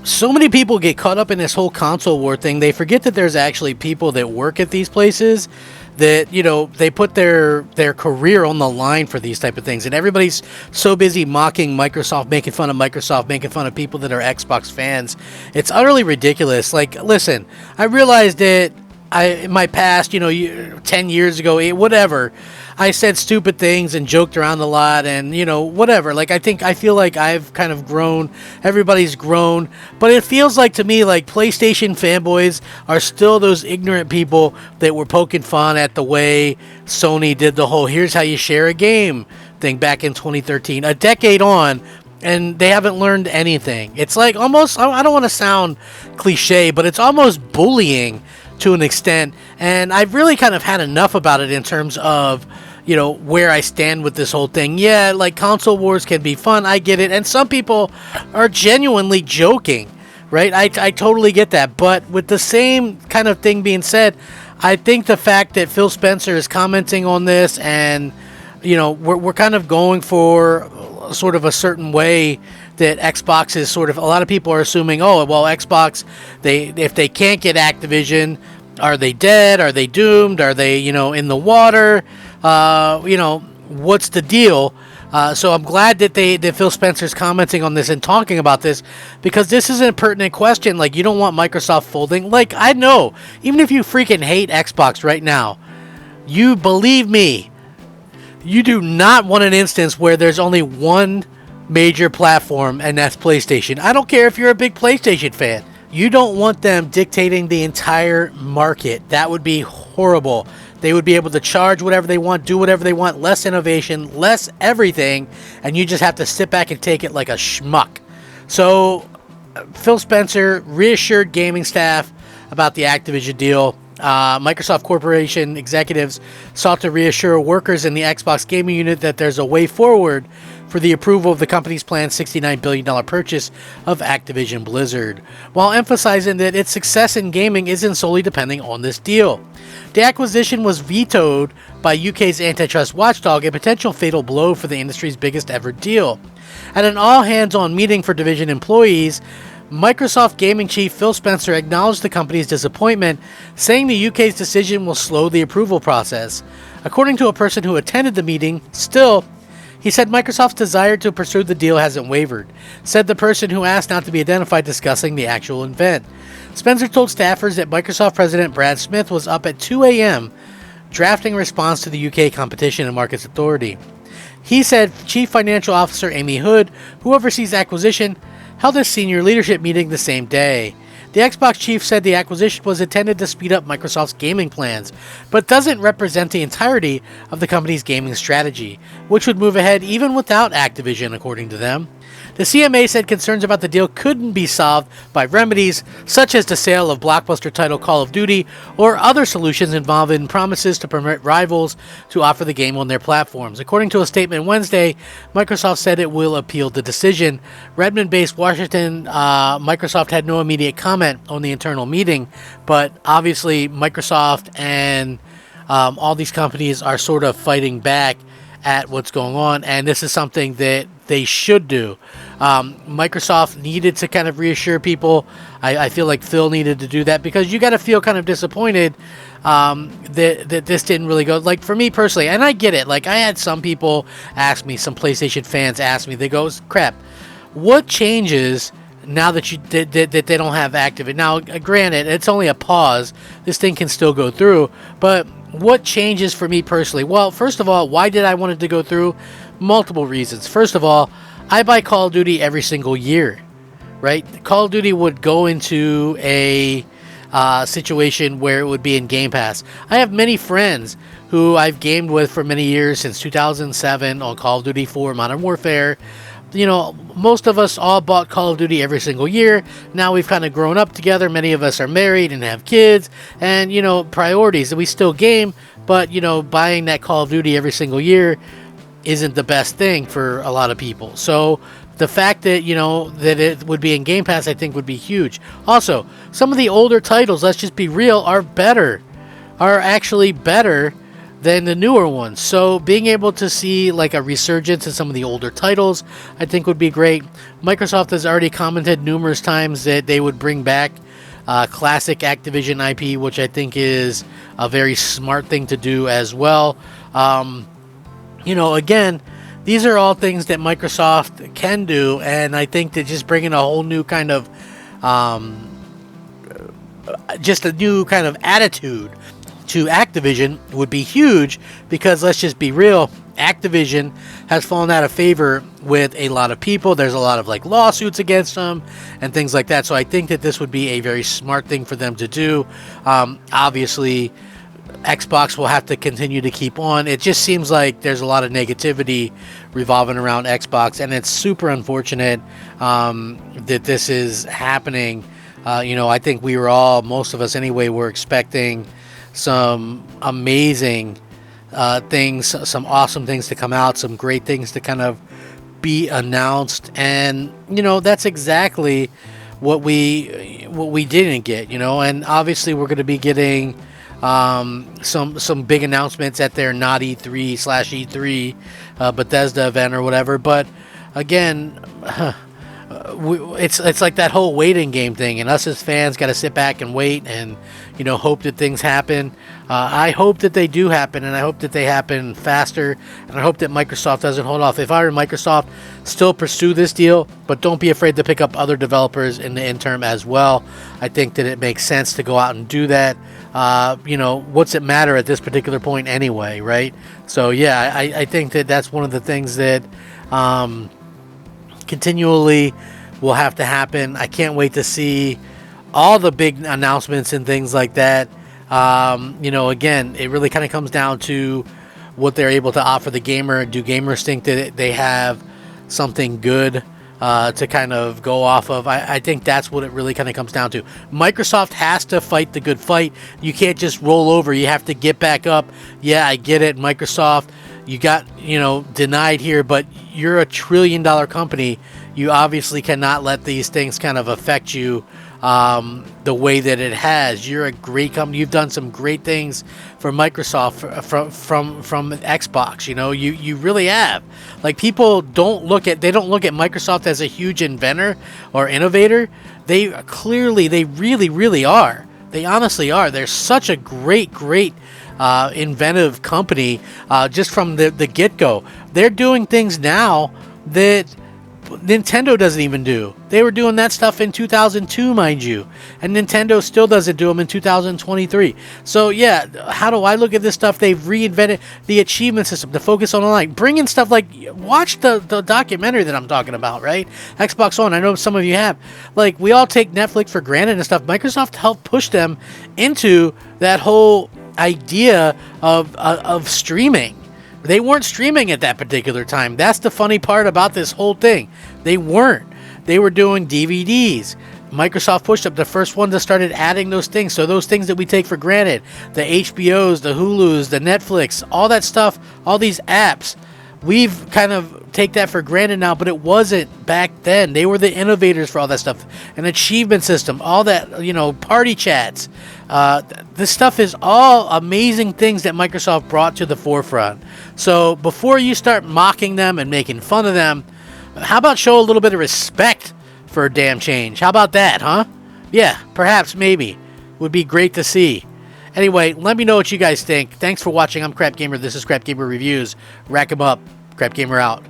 So many people get caught up in this whole console war thing. They forget that there's actually people that work at these places that, they put their career on the line for these type of things. And everybody's so busy mocking Microsoft, making fun of Microsoft, making fun of people that are Xbox fans. It's utterly ridiculous. Like, listen, I realized that in my past, 10 years ago, whatever, I said stupid things and joked around a lot and, whatever. Like, I feel like I've kind of grown. Everybody's grown. But it feels like to me like PlayStation fanboys are still those ignorant people that were poking fun at the way Sony did the whole here's how you share a game thing back in 2013. A decade on, and they haven't learned anything. It's like almost, I don't want to sound cliche, but it's almost bullying to an extent. And I've really kind of had enough about it in terms of where I stand with this whole thing. Yeah, like console wars can be fun. I get it. And some people are genuinely joking, right? I totally get that. But with the same kind of thing being said, I think the fact that Phil Spencer is commenting on this and, we're kind of going for sort of a certain way that Xbox is sort of, a lot of people are assuming, oh, well, Xbox, if they can't get Activision, are they dead? Are they doomed? Are they, in the water? What's the deal? So I'm glad that Phil Spencer's commenting on this and talking about this, because this is a pertinent question. Like, you don't want Microsoft folding. Like, I know, even if you freaking hate Xbox right now, you believe me, you do not want an instance where there's only one major platform, and that's PlayStation. I don't care if you're a big PlayStation fan. You don't want them dictating the entire market. That would be horrible. They would be able to charge whatever they want, do whatever they want, less innovation, less everything, and you just have to sit back and take it like a schmuck. So, Phil Spencer reassured gaming staff about the Activision deal. Microsoft Corporation executives sought to reassure workers in the Xbox gaming unit that there's a way forward for the approval of the company's planned $69 billion purchase of Activision Blizzard, while emphasizing that its success in gaming isn't solely depending on this deal. The acquisition was vetoed by UK's antitrust watchdog, a potential fatal blow for the industry's biggest ever deal. At an all-hands-on meeting for division employees, Microsoft gaming chief Phil Spencer acknowledged the company's disappointment, saying the UK's decision will slow the approval process. According to a person who attended the meeting, still, he said Microsoft's desire to pursue the deal hasn't wavered, said the person who asked not to be identified discussing the actual event. Spencer told staffers that Microsoft President Brad Smith was up at 2 a.m. drafting a response to the UK Competition and Markets Authority. He said Chief Financial Officer Amy Hood, who oversees acquisition, held a senior leadership meeting the same day. The Xbox chief said the acquisition was intended to speed up Microsoft's gaming plans, but doesn't represent the entirety of the company's gaming strategy, which would move ahead even without Activision, according to them. The CMA said concerns about the deal couldn't be solved by remedies such as the sale of blockbuster title Call of Duty or other solutions involving promises to permit rivals to offer the game on their platforms. According to a statement Wednesday, Microsoft said it will appeal the decision. Redmond-based Washington, Microsoft had no immediate comment on the internal meeting, but obviously Microsoft and all these companies are sort of fighting back at what's going on, and this is something that they should do. Microsoft needed to kind of reassure people. I feel like Phil needed to do that, because you got to feel kind of disappointed that this didn't really go. Like, for me personally, and I get it, like, I had some people ask me, some PlayStation fans ask me, they go, crap, what changes now that that they don't have Activision? Now, granted, it's only a pause. This thing can still go through, but what changes for me personally? Well, first of all, why did I want it to go through? Multiple reasons. First of all, I buy Call of Duty every single year, right? Call of Duty would go into a situation where it would be in Game Pass. I have many friends who I've gamed with for many years, since 2007 on Call of Duty 4 Modern Warfare. You know, most of us all bought Call of Duty every single year. Now we've kind of grown up together. Many of us are married and have kids, and, priorities. We still game, but, buying that Call of Duty every single year isn't the best thing for a lot of people. So the fact that, that it would be in Game Pass, I think would be huge. Also, some of the older titles, let's just be real, are actually better than the newer ones. So being able to see like a resurgence in some of the older titles, I think would be great. Microsoft has already commented numerous times that they would bring back classic Activision IP, which I think is a very smart thing to do as well. Again, these are all things that Microsoft can do, and I think that just bringing a whole new kind of just a new kind of attitude to Activision would be huge, because let's just be real, Activision has fallen out of favor with a lot of people. There's a lot of like lawsuits against them and things like that. So I think that this would be a very smart thing for them to do. Obviously, Xbox will have to continue to keep on. It just seems like there's a lot of negativity revolving around Xbox, and it's super unfortunate that this is happening. I think we were all, most of us anyway, were expecting some amazing things, some awesome things to come out, some great things to kind of be announced, and that's exactly what we didn't get. And obviously we're going to be getting some big announcements at their not E3/E3 Bethesda event or whatever. But again, it's like that whole waiting game thing, and us as fans got to sit back and wait and hope that things happen. I hope that they do happen, and I hope that they happen faster, and I hope that Microsoft doesn't hold off. If I were Microsoft, still pursue this deal, but don't be afraid to pick up other developers in the interim as well. I think that it makes sense to go out and do that. What's it matter at this particular point anyway, right? So yeah, I think that that's one of the things that continually will have to happen. I can't wait to see all the big announcements and things like that. Again, it really kind of comes down to what they're able to offer the gamer. Do gamers think that they have something good to kind of go off of? I think that's what it really kind of comes down to. Microsoft has to fight the good fight. You can't just roll over. You have to get back up. Yeah, I get it, Microsoft. You got, denied here, but you're a $1 trillion company. You obviously cannot let these things kind of affect you the way that it has. You're a great company. You've done some great things for Microsoft from Xbox. You really have. Like, people don't look at Microsoft as a huge inventor or innovator. They really, really are. They honestly are. They're such a great inventive company just from the get-go. They're doing things now that Nintendo doesn't even do. They were doing that stuff in 2002, mind you, and Nintendo still doesn't do them in 2023. So yeah, how do I look at this stuff? They've reinvented the achievement system, the focus on online, bringing stuff like, watch the documentary that I'm talking about, right? Xbox One. I know some of you have. Like, we all take Netflix for granted and stuff. Microsoft helped push them into that whole idea of streaming. They weren't streaming at that particular time. That's the funny part about this whole thing. They weren't. They were doing DVDs. Microsoft pushed up the first one that started adding those things. So those things that we take for granted, the HBOs, the Hulus, the Netflix, all that stuff, all these apps, we've kind of take that for granted now, but it wasn't back then. They were the innovators for all that stuff. An achievement system, all that, party chats. This stuff is all amazing things that Microsoft brought to the forefront. So before you start mocking them and making fun of them, how about show a little bit of respect for a damn change? How about that, huh? Yeah, perhaps, maybe. Would be great to see. Anyway, let me know what you guys think. Thanks for watching. I'm Crap Gamer. This is Crap Gamer Reviews. Rack 'em up. Crap Gamer out.